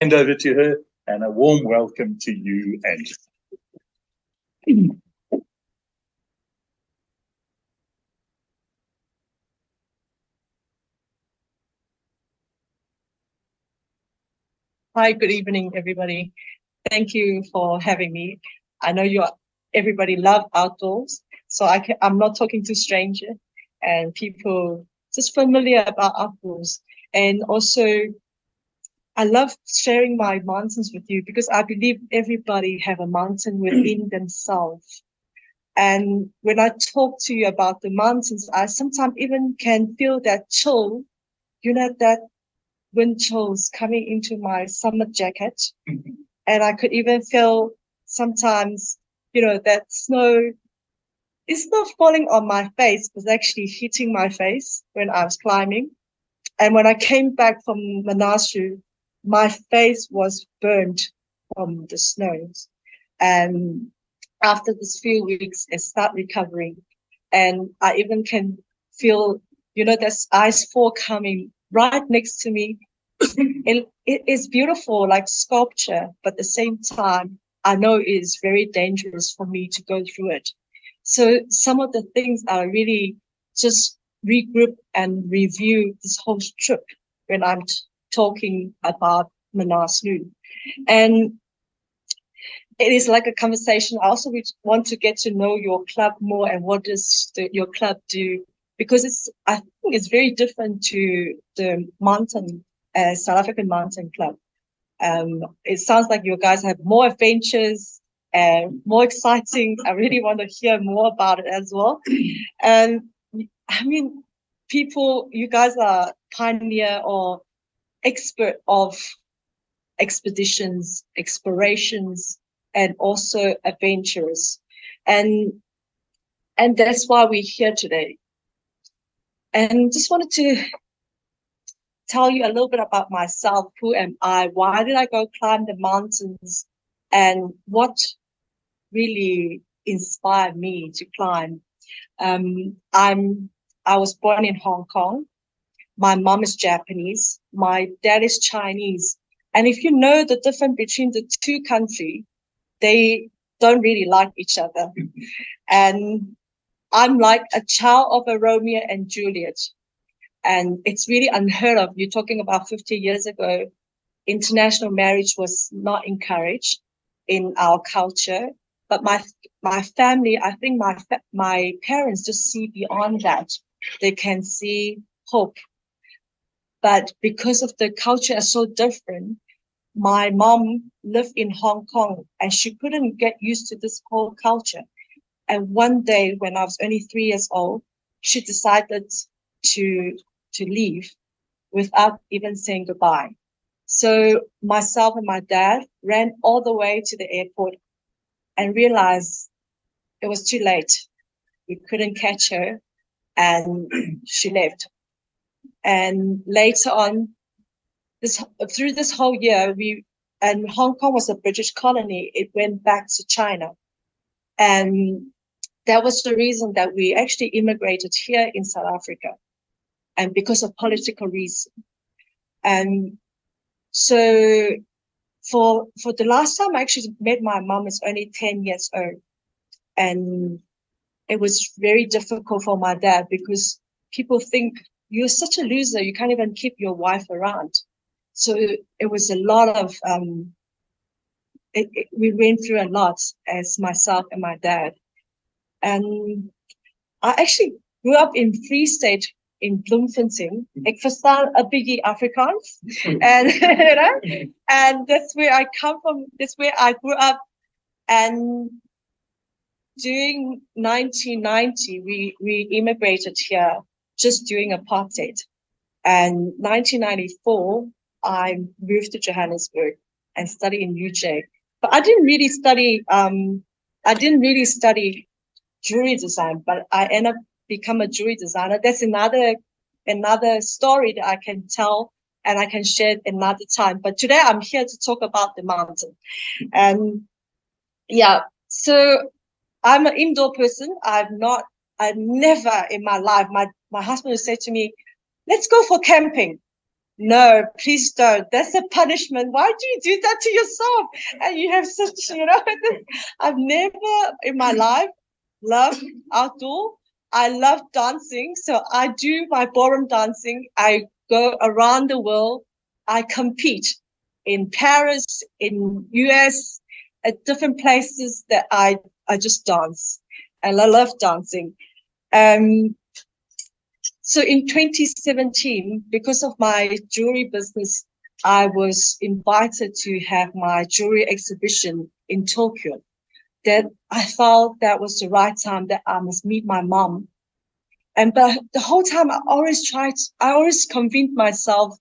Hand over to her, and a warm welcome to you, Angela. Hi, good evening, everybody. Thank you for having me. I know everybody love outdoors, so I'm not talking to strangers and people just familiar about outdoors. And also, I love sharing my mountains with you because I believe everybody have a mountain within themselves. And when I talk to you about the mountains, I sometimes even can feel that chill, that wind chills coming into my summer jacket. And I could even feel sometimes, that snow is not falling on my face, but actually hitting my face when I was climbing. And when I came back from Manaslu, my face was burned from the snows. And after this few weeks, I start recovering. And I even can feel, there's ice fall coming right next to me. It is beautiful, like sculpture, but at the same time, I know it is very dangerous for me to go through it. So some of the things I really just regroup and review this whole trip when I'm talking about Manaslu. And it is like a conversation. I also want to get to know your club more and what does your club do, because I think it's very different to the South African mountain club. It sounds like you guys have more adventures and more exciting. I really want to hear more about it as well. And I mean, you guys are pioneer or expert of expeditions, explorations, and also adventures. And that's why we're here today. And just wanted to tell you a little bit about myself. Who am I? Why did I go climb the mountains? And what really inspired me to climb? I was born in Hong Kong. My mom is Japanese. My dad is Chinese. And if you know the difference between the two countries, they don't really like each other. And I'm like a child of a Romeo and Juliet. And it's really unheard of. You're talking about 50 years ago, international marriage was not encouraged in our culture. But my family, I think my parents just see beyond that. They can see hope. But because of the culture is so different, my mom lived in Hong Kong and she couldn't get used to this whole culture. And one day when I was only 3 years old, she decided to leave without even saying goodbye. So myself and my dad ran all the way to the airport and realized it was too late. We couldn't catch her and she left. And later on, through this whole year, and Hong Kong was a British colony, it went back to China. And that was the reason that we actually immigrated here in South Africa, and because of political reason. And so for the last time I actually met my mom is only 10 years old. And it was very difficult for my dad because people think you're such a loser, you can't even keep your wife around. So it was a lot of, we went through a lot as myself and my dad. And I actually grew up in Free State in Bloemfontein. Ik verstaan een beetje Afrikaans. And, and that's where I come from. That's where I grew up. And during 1990, we immigrated here just during apartheid. And 1994, I moved to Johannesburg and studied in UJ. But I didn't really study jewelry design, but I ended up become a jewelry designer. That's another story that I can tell and I can share another time. But today I'm here to talk about the mountain. And yeah, so I'm an indoor person. I've never in my life, my husband would say to me, let's go for camping. no, please don't. That's a punishment. Why do you do that to yourself? And you have such, I've never in my life loved outdoor. I love dancing. So I do my ballroom dancing. I go around the world. I compete in Paris, in US, at different places that I just dance. And I love dancing. Um, so in 2017, because of my jewelry business, I was invited to have my jewelry exhibition in Tokyo. That I felt that was the right time that I must meet my mom. And but the whole time I always convinced myself,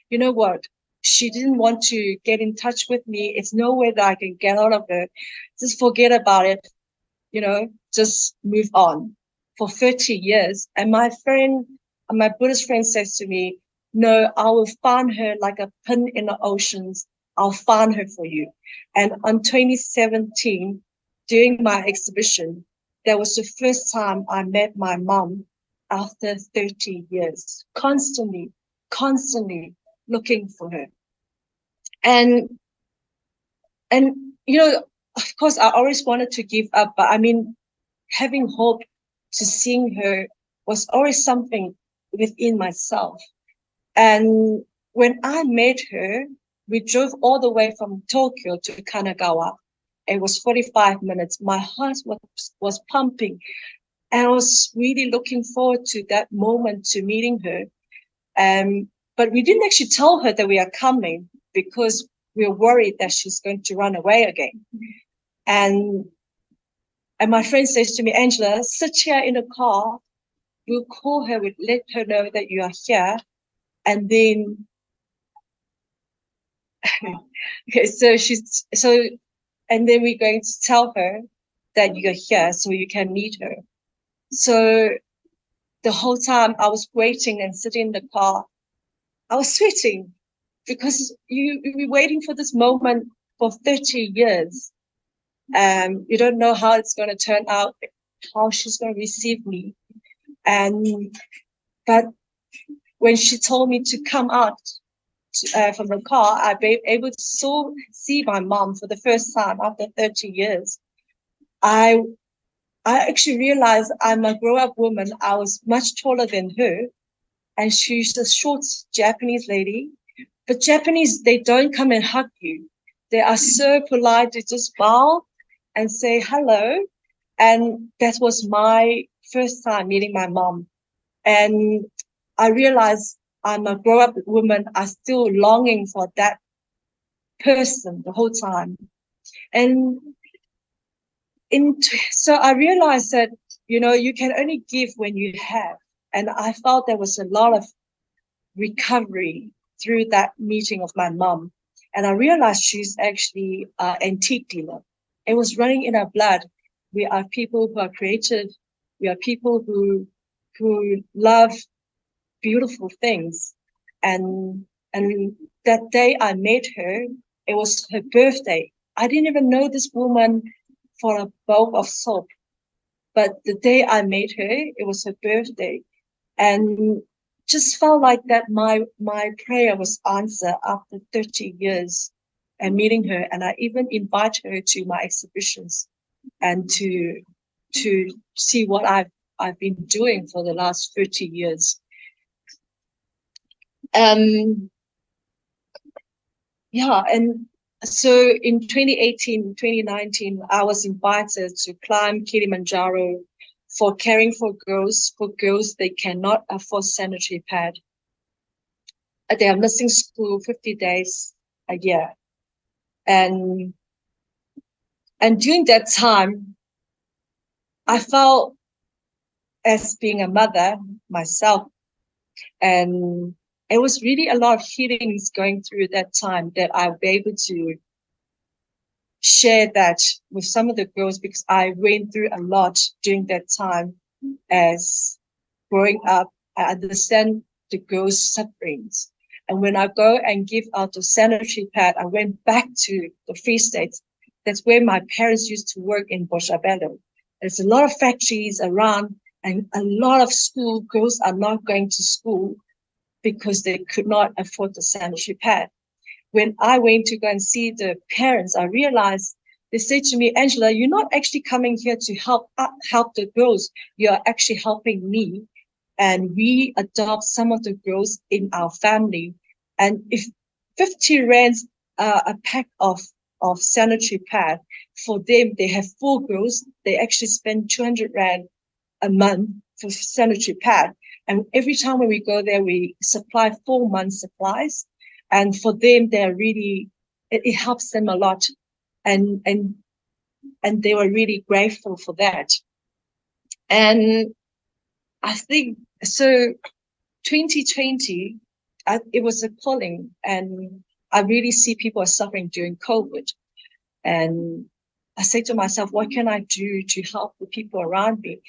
you know what? She didn't want to get in touch with me. It's no way that I can get out of it. Just forget about it, just move on for 30 years. And my Buddhist friend says to me, no, I will find her like a pin in the oceans. I'll find her for you. And on 2017, during my exhibition, that was the first time I met my mom after 30 years, constantly looking for her. And, and, of course, I always wanted to give up, but I mean, having hope to seeing her was always something within myself. And when I met her, we drove all the way from Tokyo to Kanagawa. It was 45 minutes. My heart was pumping. And I was really looking forward to that moment, to meeting her. But we didn't actually tell her that we are coming because we were worried that she's going to run away again. And my friend says to me, Angela, sit here in the car. We'll call her, we'll let her know that you are here. And then, okay, and then we're going to tell her that you're here so you can meet her. So the whole time I was waiting and sitting in the car, I was sweating because you've been waiting for this moment for 30 years. You don't know how it's going to turn out, how she's going to receive me. But when she told me to come out from the car, I was able to see my mom for the first time after 30 years. I actually realized I'm a grown-up woman. I was much taller than her, and she's a short Japanese lady. But Japanese, they don't come and hug you. They are so polite. They just bow and say hello. And that was my first time meeting my mom. And I realized I'm a grown-up woman. I'm still longing for that person the whole time. And so I realized that, you can only give when you have. And I felt there was a lot of recovery through that meeting of my mom. And I realized she's actually an antique dealer. It was running in our blood. We are people who are creative. We are people who love beautiful things. And that day I met her, it was her birthday. I didn't even know this woman for a bowl of soap. But the day I met her, it was her birthday. And just felt like that my prayer was answered after 30 years and meeting her. And I even invite her to my exhibitions and to see what I've been doing for the last 30 years. And so in 2018, 2019, I was invited to climb Kilimanjaro for caring for girls they cannot afford sanitary pad. They are missing school 50 days a year. And during that time, I felt as being a mother myself, and it was really a lot of healings going through that time that I'll be able to share that with some of the girls, because I went through a lot during that time as growing up. I understand the girls' sufferings. And when I go and give out the sanitary pad, I went back to the Free States. That's where my parents used to work in Boschabello. There's a lot of factories around, and a lot of school girls are not going to school because they could not afford the sanitary pad. When I went to go and see the parents, I realized they said to me, Angela, you're not actually coming here to help the girls. You're actually helping me. And we adopt some of the girls in our family. And if 50 rands a pack of sanitary pad, for them, they have 4 girls, they actually spend 200 rand a month for sanitary pad. And every time when we go there, we supply 4 months supplies. And for them, they're really, it helps them a lot. And they were really grateful for that. And I think, so 2020, it was appalling. And I really see people are suffering during COVID. And I say to myself, what can I do to help the people around me?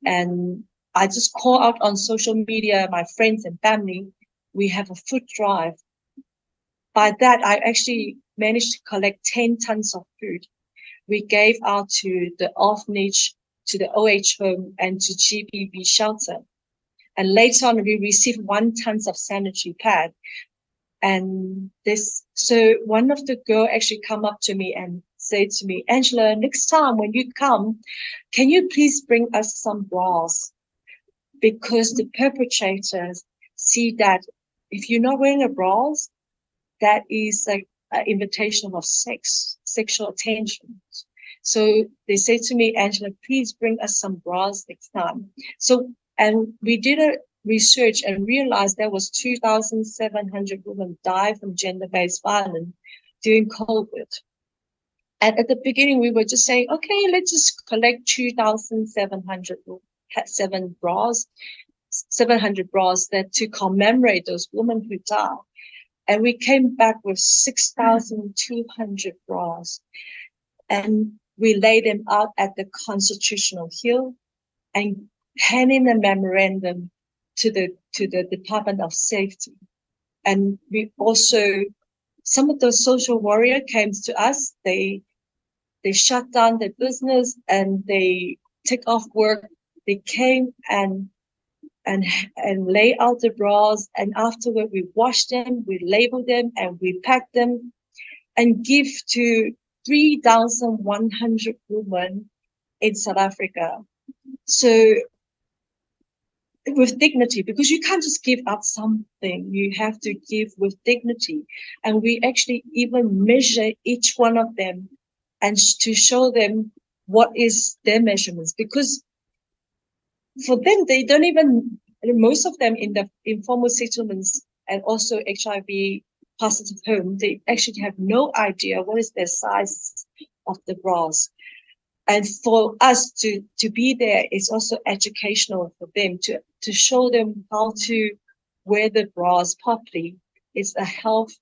And I just call out on social media, my friends and family. We have a food drive. By that, I actually managed to collect 10 tons of food. We gave out to the orphanage, to the OH home, and to GBV shelter. And later on, we received 1 ton of sanitary pad. And so one of the girls actually come up to me and said to me, Angela, next time when you come, can you please bring us some bras? Because the perpetrators see that if you're not wearing a bra, that is like an invitation of sexual attention. So they say to me, Angela, please bring us some bras next time. So, and we did a research and realized there was 2,700 women died from gender-based violence during COVID. And at the beginning, we were just saying, okay, let's just collect 2,700 bras, 700 bras that to commemorate those women who died. And we came back with 6,200 bras. And we laid them out at the Constitutional Hill and handing a memorandum to the Department of Safety. And we also, some of the social warrior came to us. They shut down their business and they took off work. They came and lay out the bras, and afterward we wash them, we label them, and we pack them and give to 3,100 women in South Africa. So with dignity, because you can't just give out something, you have to give with dignity. And we actually even measure each one of them and to show them what is their measurements, because for them, they don't even, most of them in the informal settlements and also HIV positive home, they actually have no idea what is their size of the bras. And for us to be there is also educational for them, to show them how to wear the bras properly. It's a health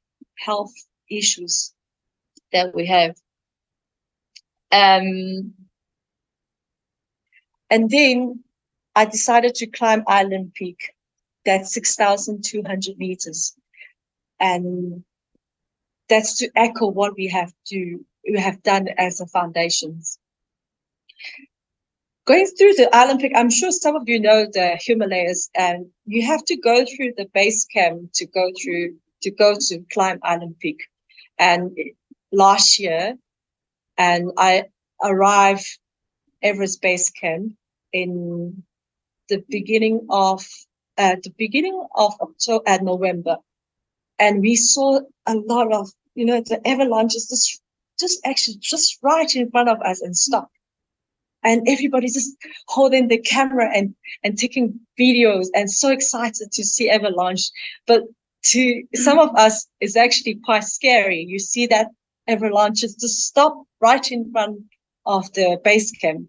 issues that we have. And then I decided to climb Island Peak, that's 6,200 meters. And that's to echo what we have done as a foundations. Going through the Island Peak, I'm sure some of you know the Himalayas, and you have to go through the base camp to go to climb Island Peak. And last year, and I arrived Everest Base Camp in the beginning of October and November, and we saw a lot of the avalanches just right in front of us and stopped, and everybody just holding the camera and taking videos and so excited to see avalanche. But to some of us, it's actually quite scary. You see that avalanches just stop right in front of the base camp,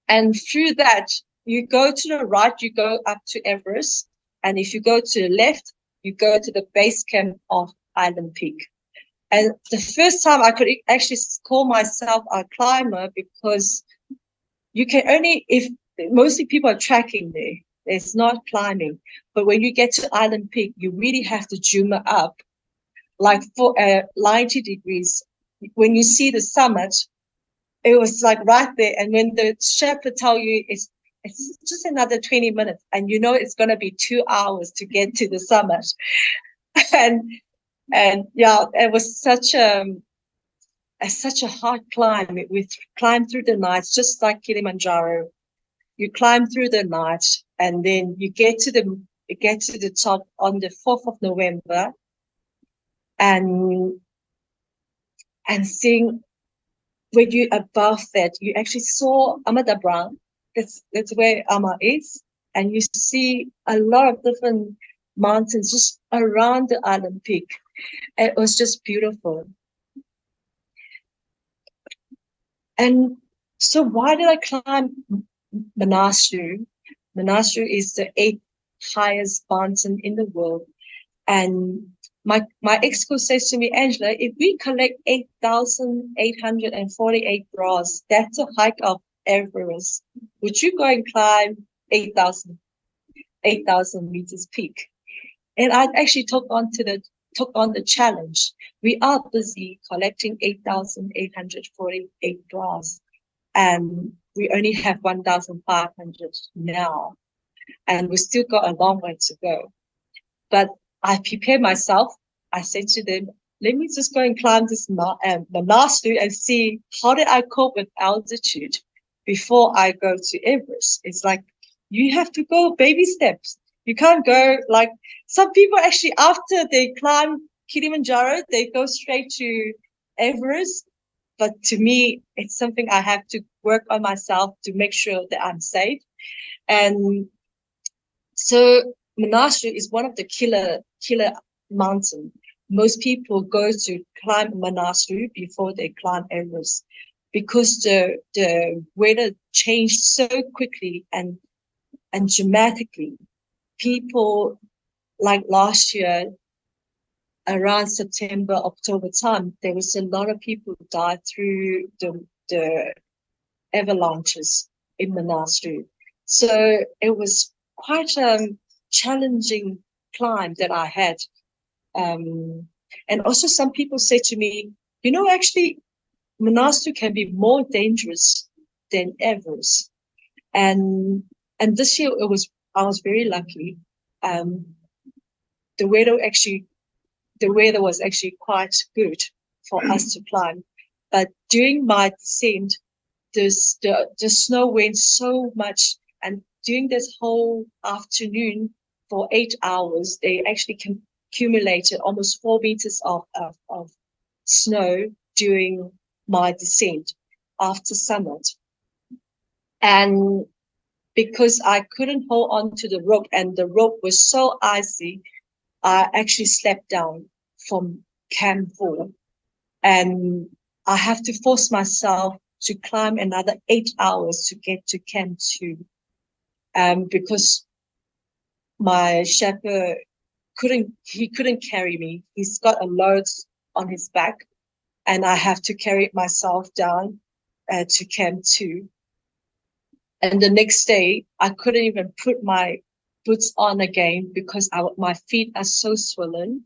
and through that, you go to the right, you go up to Everest. And if you go to the left, you go to the base camp of Island Peak. And the first time I could actually call myself a climber, because you can only, if mostly people are tracking there, it's not climbing. But when you get to Island Peak, you really have to zoom up, like for 90 degrees. When you see the summit, it was like right there. And when the shepherd tell you it's just another 20 minutes. And you know, it's going to be 2 hours to get to the summit. And yeah, it was such a hard climb. We climbed through the night, just like Kilimanjaro. You climb through the night, and then you get to the top on the 4th of November, and seeing when you above that, you actually saw Amadabran. That's where Ama is, and you see a lot of different mountains just around the island peak. It was just beautiful. And so why did I climb Manaslu? Manaslu is the 8th highest mountain in the world. And my ex-co says to me, Angela, if we collect 8,848 draws, that's a hike of Everest. Would you go and climb 8,000 meters peak? And I actually took on the challenge. We are busy collecting 8,848 draws, and we only have 1,500 now, and we still got a long way to go. But I prepared myself. I said to them, let me just go and climb this Manaslu and see how did I cope with altitude before I go to Everest. It's like, you have to go baby steps. You can't go like some people actually, after they climb Kilimanjaro, they go straight to Everest. But to me, it's something I have to work on myself to make sure that I'm safe. And so Manaslu is one of the killer mountain. Most people go to climb Manaslu before they climb Everest, because the weather changed so quickly and dramatically. People, like last year, around September, October time, there was a lot of people who died through the avalanches in Manaslu. So it was quite a challenging climb that I had. And also some people say to me, actually, Manaslu can be more dangerous than Everest. And this year I was very lucky. The weather was actually quite good for us to climb. But during my descent, the snow went so much, and during this whole afternoon for 8 hours, they actually accumulated almost 4 meters of snow during my descent after summit. And because I couldn't hold on to the rope, and the rope was so icy, I actually slept down from Camp 4. And I have to force myself to climb another 8 hours to get to Camp 2. Because my shepherd couldn't carry me. He's got a load on his back, and I have to carry myself down to Camp 2. And the next day, I couldn't even put my boots on again because my feet are so swollen.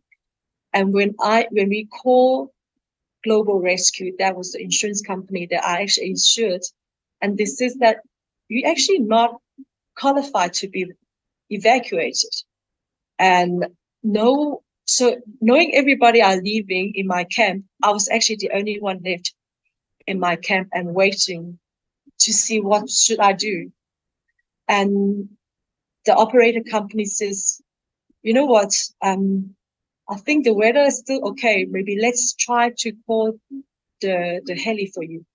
And when we call Global Rescue, that was the insurance company that I actually insured, and they says that you're actually not qualified to be evacuated. And so knowing everybody are leaving in my camp, I was actually the only one left in my camp and waiting to see what should I do. And the operator company says, you know what, I think the weather is still okay. Maybe let's try to call the heli for you.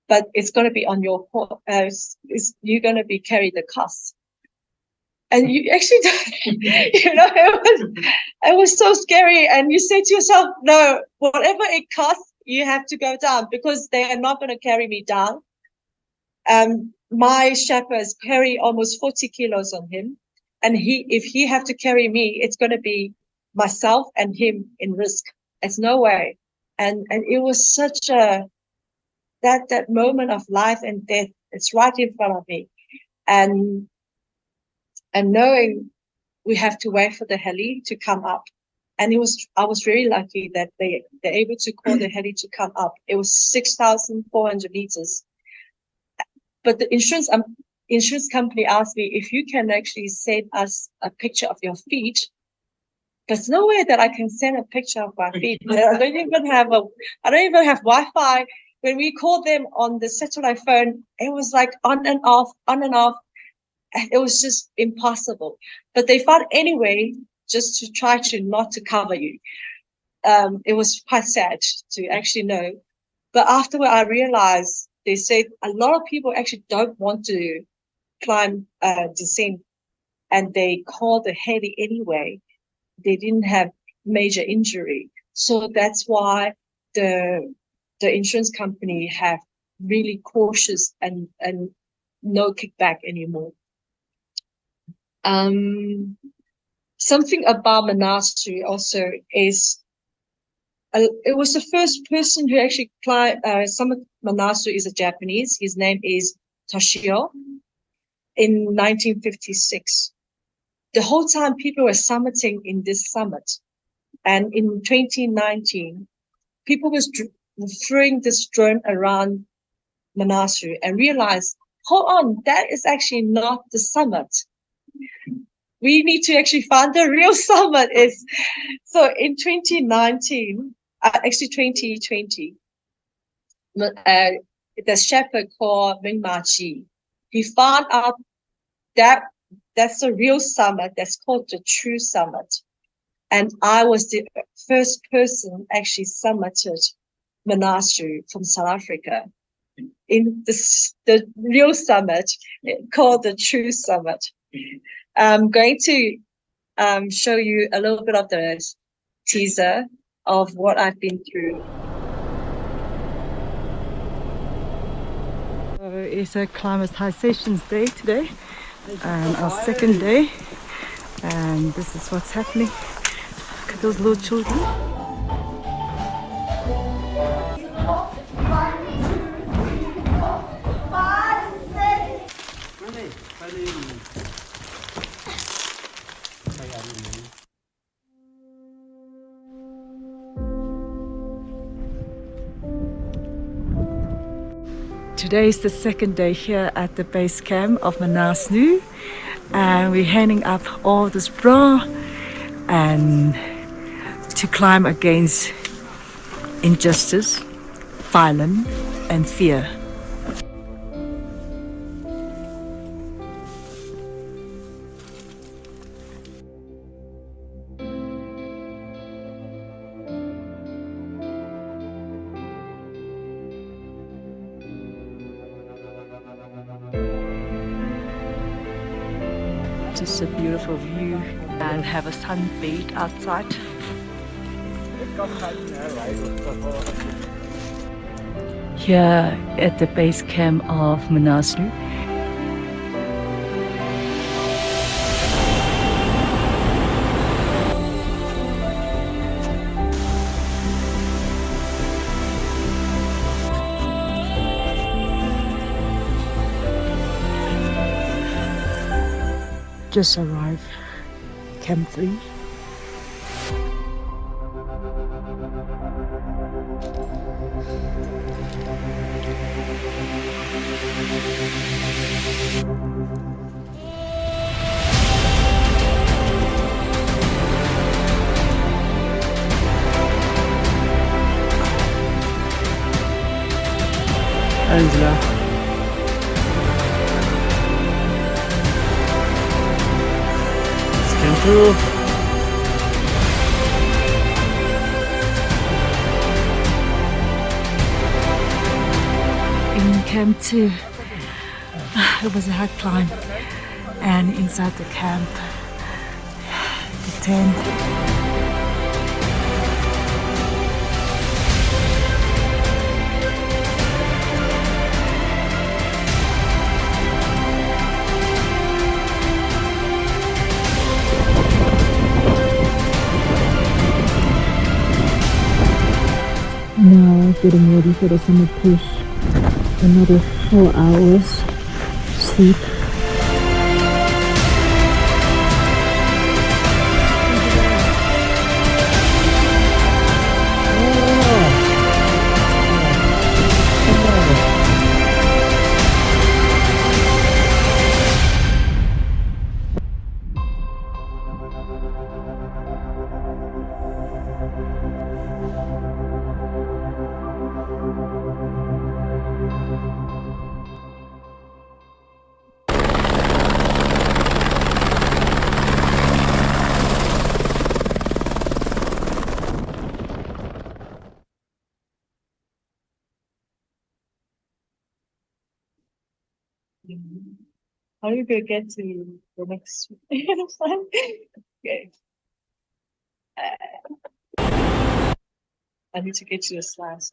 But it's going to be on your you're going to be carrying the cost. And you actually, it was so scary. And you say to yourself, no, whatever it costs, you have to go down, because they are not going to carry me down. My shepherds carry almost 40 kilos on him. And if he have to carry me, it's going to be myself and him in risk. It's no way. And it was such that moment of life and death. It's right in front of me. And knowing we have to wait for the heli to come up. And I was very lucky that they're able to call the heli to come up. It was 6,400 meters. But the insurance, insurance company asked me if you can actually send us a picture of your feet. There's no way that I can send a picture of my feet. I don't even have Wi-Fi. When we called them on the satellite phone, it was like on and off, on and off. It was just impossible. But they found anyway just to try to not to cover you. It was quite sad to actually know. But afterward, I realized they said a lot of people actually don't want to climb, descent, and they call the heli anyway. They didn't have major injury. So that's why the insurance company have really cautious and no kickback anymore. Something about Manaslu also is it was the first person who actually climbed summit Manaslu is a Japanese. His name is Toshio in 1956. The whole time people were summiting in this summit. And in 2019, people was throwing this drone around Manaslu and realized, hold on, that is actually not the summit. We need to actually find the real summit. So in 2019, actually 2020, the shepherd called Ming Ma Chi, he found out that that's the real summit. That's called the true summit. And I was the first person actually summited Manaslu from South Africa in the real summit called the true summit. I'm going to show you a little bit of the teaser of what I've been through. So it's a acclimatization day today, and our second day, and this is what's happening. Look at those little children. Today is the second day here at the base camp of Manaslu, and we're handing up all this bra and to climb against injustice, violence and fear. Just a beautiful view and have a sunbathe outside. Here at the base camp of Manaslu. Just arrived, Camp 3. Angela. In Camp 2, it was a hard climb, and inside the camp, the tent. Now getting ready for the summit push. Another 4 hours sleep. How are you gonna get to the next one? Okay. I need to get to the slides.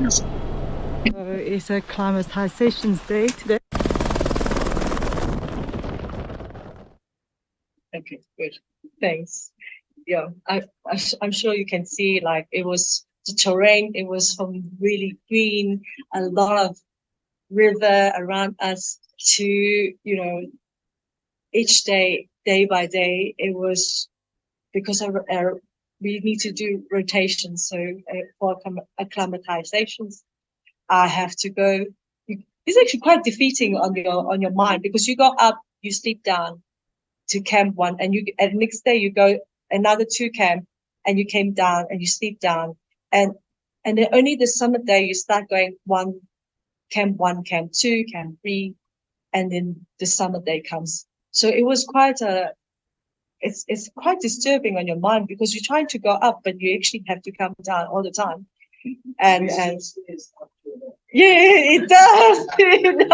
Yes. So it's a climatizations day today. Okay, good. Thanks. Yeah, I'm sure you can see, like, it was the terrain. It was from really green, a lot of river around us to, each day, day by day, it was because we need to do rotations. So for acclimatizations, I have to go. It's actually quite defeating on your mind, because you go up, you sleep down to camp one, and the next day you go another 2 camp, and you came down and you sleep down, and then only the summer day you start going one, camp two, camp three, and then the summer day comes. So it was quite it's quite disturbing on your mind, because you're trying to go up, but you actually have to come down all the time. And yeah, it does. It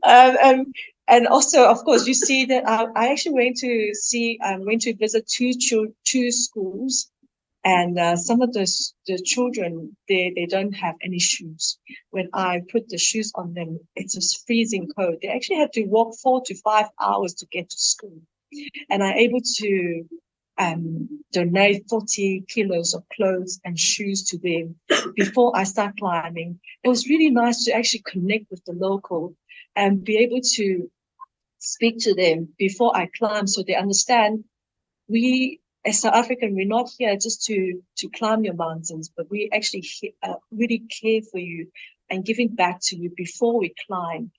does. And also, of course, you see that I actually went to visit two schools, and some of the children, they don't have any shoes. When I put the shoes on them, it's just freezing cold. They actually have to walk 4 to 5 hours to get to school, and I'm able to donate 40 kilos of clothes and shoes to them before I start climbing. It was really nice to actually connect with the local and be able to speak to them before I climb, so they understand we, as South African, we're not here just to climb your mountains, but we actually really care for you and giving back to you before we climb.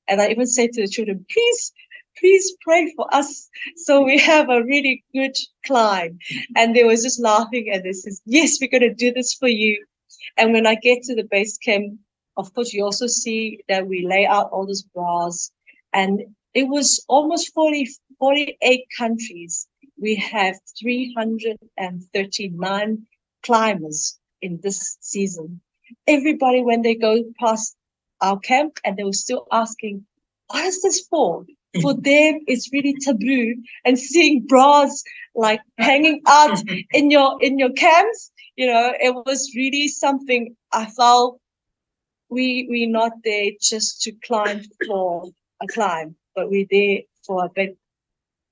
And I even say to the children, please pray for us so we have a really good climb. And they were just laughing, and they says, yes, we're going to do this for you. And when I get to the base camp, of course, you also see that we lay out all those bras, and it was almost 48 countries. We have 339 climbers in this season. Everybody, when they go past our camp, and they were still asking, what is this for? For them, it's really taboo. And seeing bras like hanging out in your camps, it was really something. I felt we're not there just to climb for a climb, but we're there for a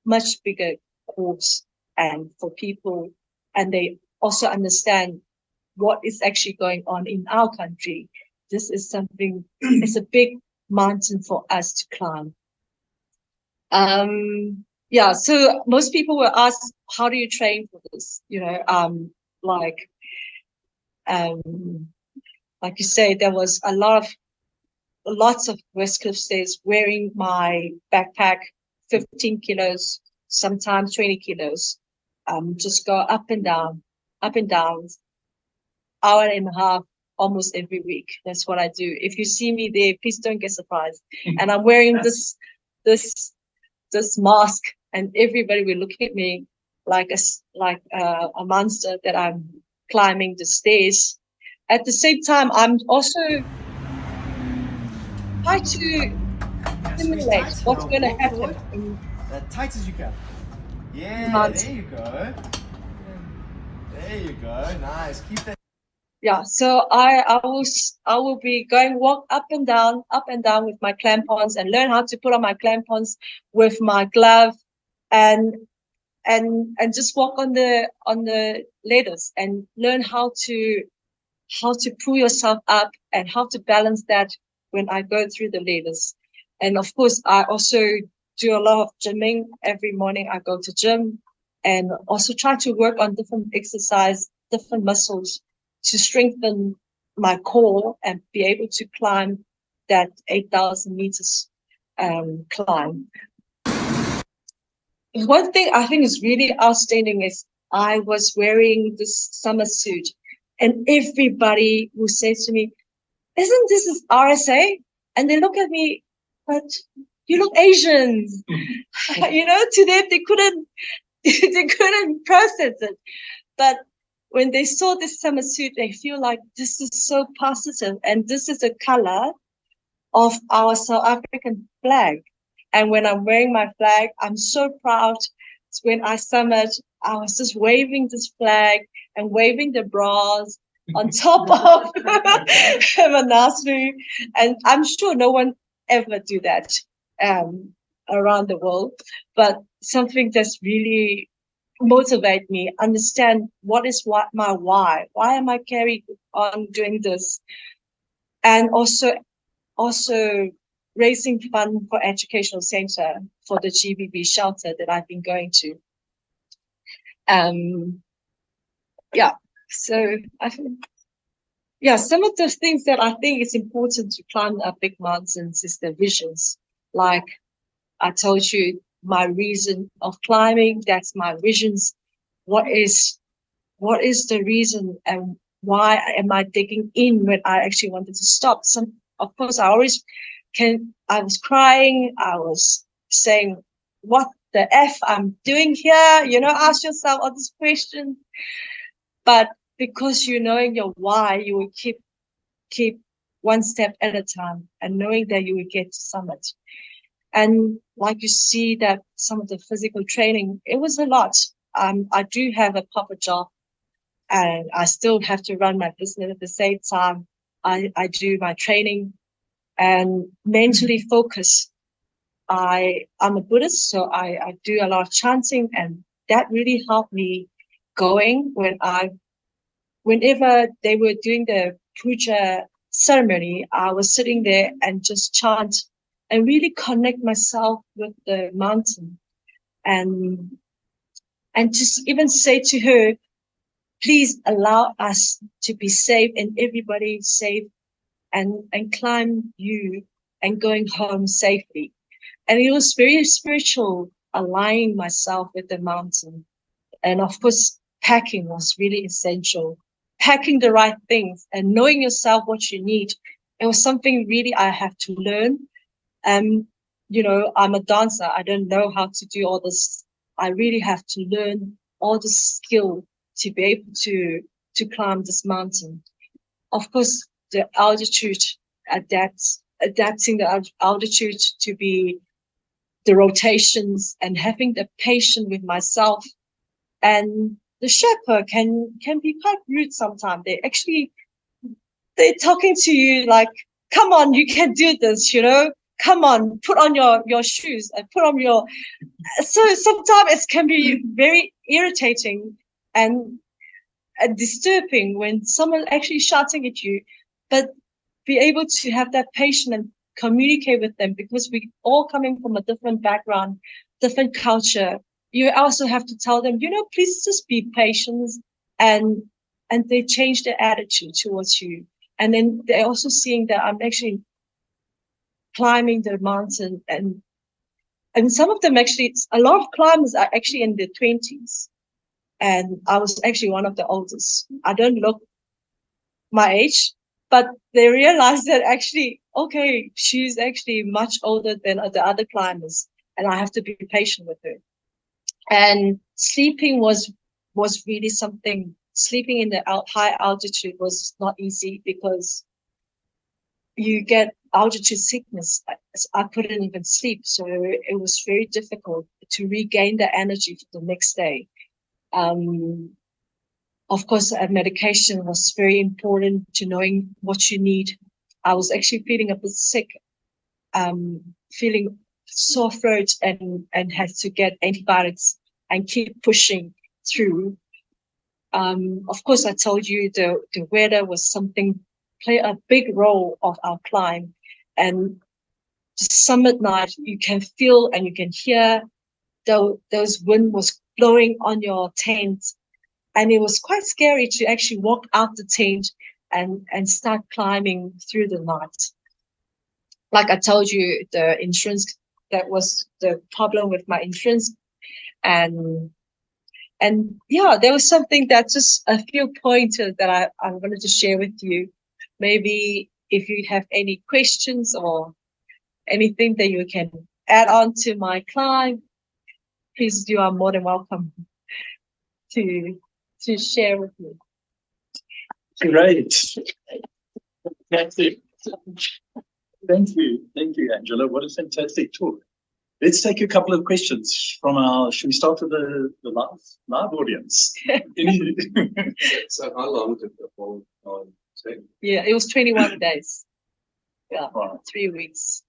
much bigger course, and for people, and they also understand what is actually going on in our country. This is something, it's a big mountain for us to climb. Yeah, so most people were asked, how do you train for this? Like you say, there was lots of West Cliff stairs, wearing my backpack, 15 kilos, sometimes 20 kilos, just go up and down, hour and a half, almost every week. That's what I do. If you see me there, please don't get surprised. And I'm wearing this mask, and everybody will look at me like a monster that I'm climbing the stairs. At the same time, I'm also try to simulate what's going to happen in as tight as you can. Yeah, mountain. there you go. There you go. Nice. Keep that. Yeah, so I will be walk up and down with my clampons, and learn how to put on my clampons with my glove, and just walk on the ladders, and learn how to pull yourself up, and how to balance that when I go through the ladders. And of course, I also do a lot of gymming. Every morning I go to gym, and also try to work on different exercise, different muscles, to strengthen my core and be able to climb that 8,000 meters climb. One thing I think is really outstanding is I was wearing this summer suit, And everybody will say to me, isn't this RSA? And they look at me, but you look Asian. To them, they couldn't, they couldn't process it. But when they saw this summer suit, they feel like this is so positive, and this is the color of our South African flag. And when I'm wearing my flag, I'm so proud. When I summered, I was just waving this flag and waving the bras on top of Manaslu. And I'm sure no one ever do that around the world. But something that's really motivate me, understand what is my why. Why am I carried on doing this? And also raising fund for educational center for the GBB shelter that I've been going to. So I think, some of the things that I think is important to climb up big mountains is the visions. Like I told you, my reason of climbing, that's my visions. What is the reason, and why am I digging in when I actually wanted to stop? Of course, I was crying. I was saying, what the F I'm doing here? Ask yourself all these questions. But because you knowing your why, you will keep one step at a time, and knowing that you will get to summit. And like you see that some of the physical training, it was a lot. I do have a proper job, and I still have to run my business at the same time. I do my training and mentally focus. I'm a Buddhist, so I do a lot of chanting, and that really helped me going whenever they were doing the puja ceremony. I was sitting there and just chant and really connect myself with the mountain, and just even say to her, please allow us to be safe and everybody safe, and climb you and going home safely. And it was very spiritual, aligning myself with the mountain. And of course, packing was really essential. Packing the right things and knowing yourself what you need. It was something really I have to learn. I'm a dancer. I don't know how to do all this. I really have to learn all the skill to be able to climb this mountain. Of course, the altitude adapting the altitude to be the rotations, and having the patience with myself. And the Sherpa can be quite rude sometimes. They're talking to you like, come on, you can do this, come on, put on your shoes and put on your, so sometimes it can be very irritating and disturbing when someone actually shouting at you, but be able to have that patience and communicate with them, because we all coming from a different background, different culture. You also have to tell them, please just be patient, and they change their attitude towards you. And then they're also seeing that I'm actually climbing the mountain, and some of them actually, a lot of climbers are actually in their 20s. And I was actually one of the oldest. I don't look my age, but they realized that actually, okay, she's actually much older than the other climbers, and I have to be patient with her. And sleeping was really something. Sleeping in the high altitude was not easy, because you get altitude sickness. I couldn't even sleep, so it was very difficult to regain the energy for the next day. Of course, medication was very important to knowing what you need. I was actually feeling a bit sick, feeling sore throat, and had to get antibiotics and keep pushing through. Of course, I told you the weather was something, play a big role of our climb. And the summit night, you can feel and you can hear those wind was blowing on your tent. And it was quite scary to actually walk out the tent and start climbing through the night. Like I told you, the insurance, that was the problem with my insurance. And And yeah, there was something that just a few pointers that I wanted to share with you. Maybe if you have any questions or anything that you can add on to my climb, please, you are more than welcome to share with me. Great. Fantastic. Thank you, Angela. What a fantastic talk. Let's take a couple of questions from our. Should we start with the live audience? So how long did the whole time take? Yeah, it was 21 days. Yeah, Wow. 3 weeks.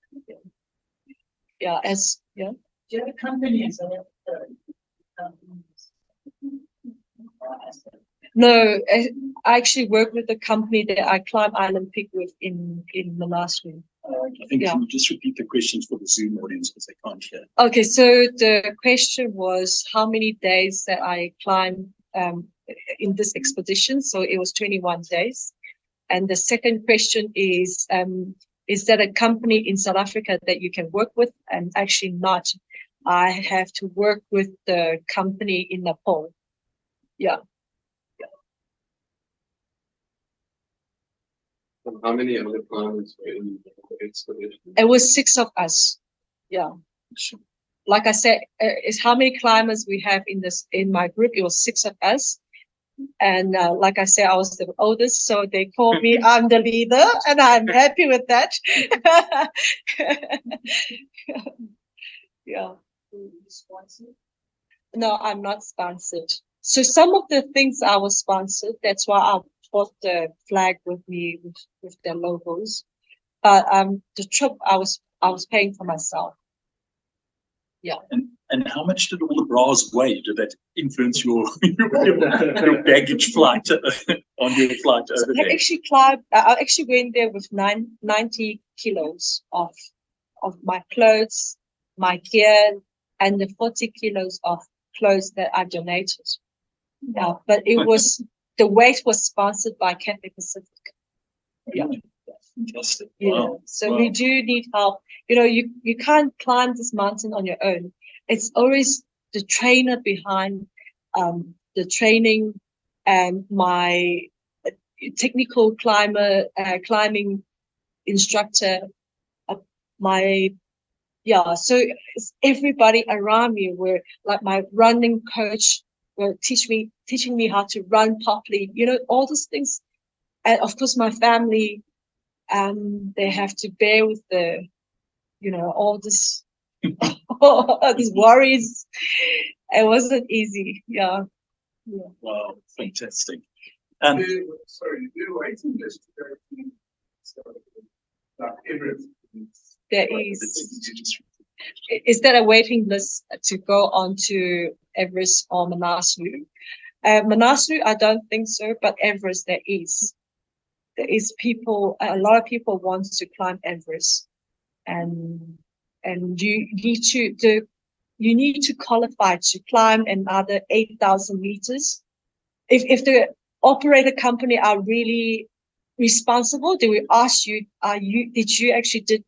Yeah, Do you have a company? No, I actually work with the company that I climb Island Peak with in Manaslu. I think can you just repeat the questions for the Zoom audience because they can't hear. Okay, so the question was how many days that I climbed in this expedition. So it was 21 days. And the second question is that a company in South Africa that you can work with? And actually not. I have to work with the company in Nepal. Yeah. And how many other climbers were in the expedition? It was 6 of us. Yeah. Like I said, is how many climbers we have in my group. It was 6 of us. And like I said, I was the oldest, so they called me I'm the leader, and I'm happy with that. Yeah. No, I'm not sponsored. So some of the things I was sponsored. That's why I brought the flag with me with their logos. But the trip I was paying for myself. Yeah. And how much did all the bras weigh? Did that influence your baggage flight on your flight over there? I actually went there with 90 kilos of my clothes, my gear, and the 40 kilos of clothes that I donated. Yeah, but the weight was sponsored by Cathay Pacific. Yeah. Fantastic. Yeah. Wow. So Wow. we do need help. You can't climb this mountain on your own. It's always the trainer behind the training and my technical climbing instructor. So it's everybody around me were like my running coach will teaching me how to run properly. All those things. And of course my family, they have to bear with all this all these worries. It wasn't easy. Yeah. Wow, fantastic. Sorry, do waiting list to go to Everest? There is. Is there a waiting list to go on to Everest or Manaslu? Manaslu, I don't think so, but Everest there is. There is people. A lot of people want to climb Everest, and you need to qualify to climb another 8,000 meters. If the operator company are really responsible, they will ask you, did you actually did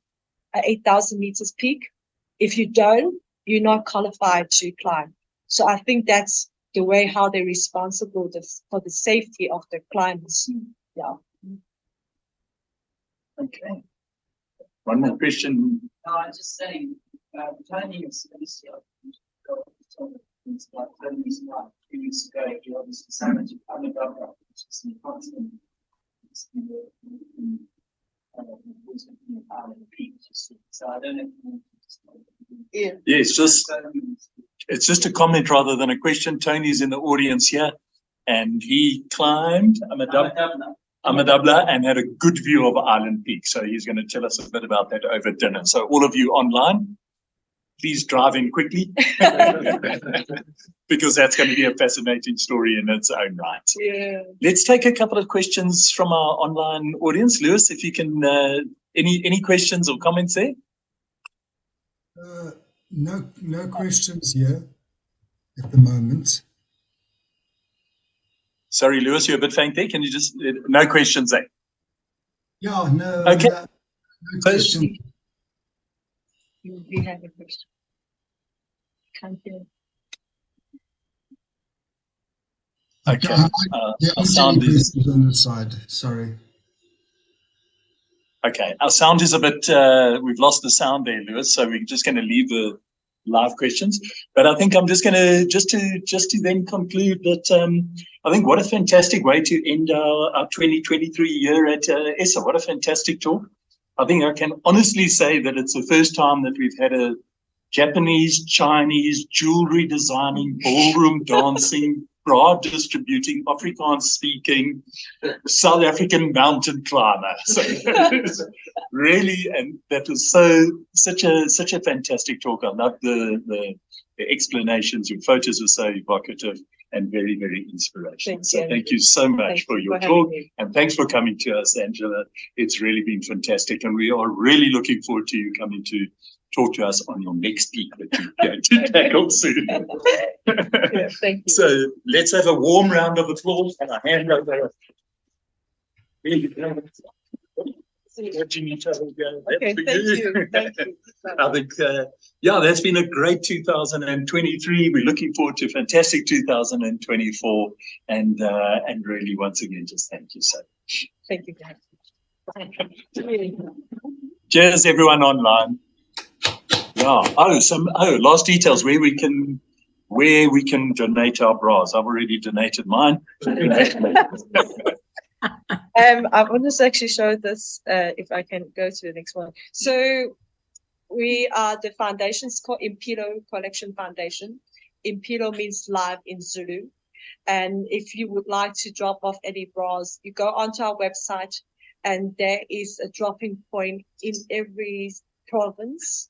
8,000 meters peak? If you don't, you're not qualified to climb. So I think that's the way how they're responsible for the safety of the climbers. Yeah. Okay. One more question. No, I'm just saying, Tony is like 2 weeks ago, you obviously sandwich I'm a governor, which is in constant. So I don't know. Yeah. Yes, it's just a comment rather than a question. Tony's in the audience here, and he climbed Amadabla and had a good view of Island Peak. So he's going to tell us a bit about that over dinner. So all of you online, please drive in quickly because that's going to be a fascinating story in its own right. Yeah. Let's take a couple of questions from our online audience. Lewis, if you can, any questions or comments there? No questions here at the moment. Sorry, Lewis, you're a bit faint there. Can you just, no questions there? Yeah, no. Okay. No question. We have a question. Can't hear. Okay. There Our aren't sound any is questions on this side. Sorry. okay. Our sound is a bit. We've lost the sound there, Lewis. So we're just going to leave the live questions. But I think I'm just going to just to then conclude that I think what a fantastic way to end our 2023 year at ESSA. What a fantastic talk. I think I can honestly say that it's the first time that we've had a Japanese, Chinese, jewelry designing, ballroom dancing, bra distributing, Afrikaans speaking, South African mountain climber. So really, and that was such a fantastic talk. I love the explanations. Your photos were so evocative and very, very inspirational. So thank you so much for your talk, and thanks for coming to us, Angela. It's really been fantastic, and we are really looking forward to you coming to talk to us on your next peak that you're going to tackle soon. Yeah, thank you. So let's have a warm round of applause and a hand over. Watching each other go. Okay, thank you. Thank you. I think, yeah, that's been a great 2023. We're looking forward to a fantastic 2024. And really, once again, just thank you so much. Thank you, guys. Cheers, everyone online. Yeah. Last details where we can donate our bras. I've already donated mine. I want to actually show this, if I can go to the next one. So we are the foundation, it's called Impilo Collection Foundation. Impilo means live in Zulu. And if you would like to drop off any bras, you go onto our website and there is a dropping point in every province.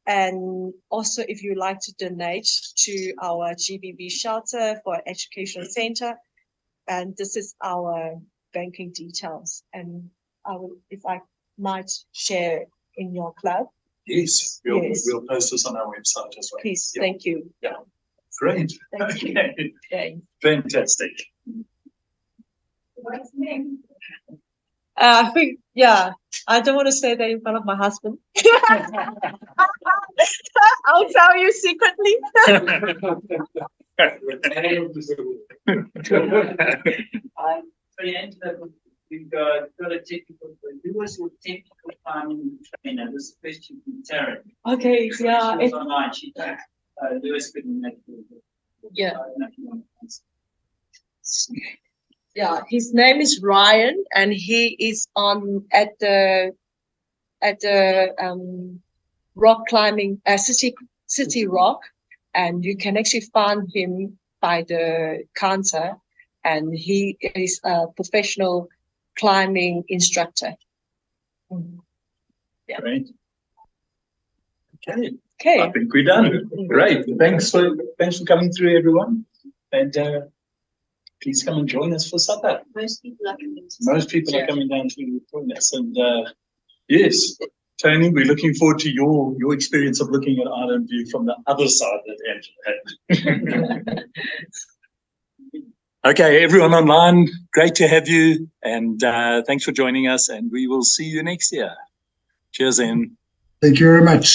And also, if you like to donate to our GBV shelter for educational center, and this is our banking details. And I will, if I might share in your club. Yes, we'll post this on our website as well. Please, thank you. Yeah, great. Thank you. Okay. Thanks. Fantastic. What's his name? I think, yeah, I don't want to say that in front of my husband. I'll tell you secretly. Sorry, Angela, we've got a technical. Who was your technical climbing trainer? This question from Taryn. Okay, yeah. She was online. She Lewis couldn't make it. Yeah. I don't know if you want to answer. Yeah, his name is Ryan, and he is on at the rock climbing City Rock, and you can actually find him by the counter, and he is a professional climbing instructor. Yeah. Great. Okay. Okay. I think we're done. Great. Thanks for coming through, everyone. And please come and join us for supper. Most people are coming. Most people are coming down to join us. And yes, Tony, we're looking forward to your experience of looking at Island View from the other side that Angela had. Okay, everyone online, great to have you. And thanks for joining us. And we will see you next year. Cheers, Ian. Thank you very much.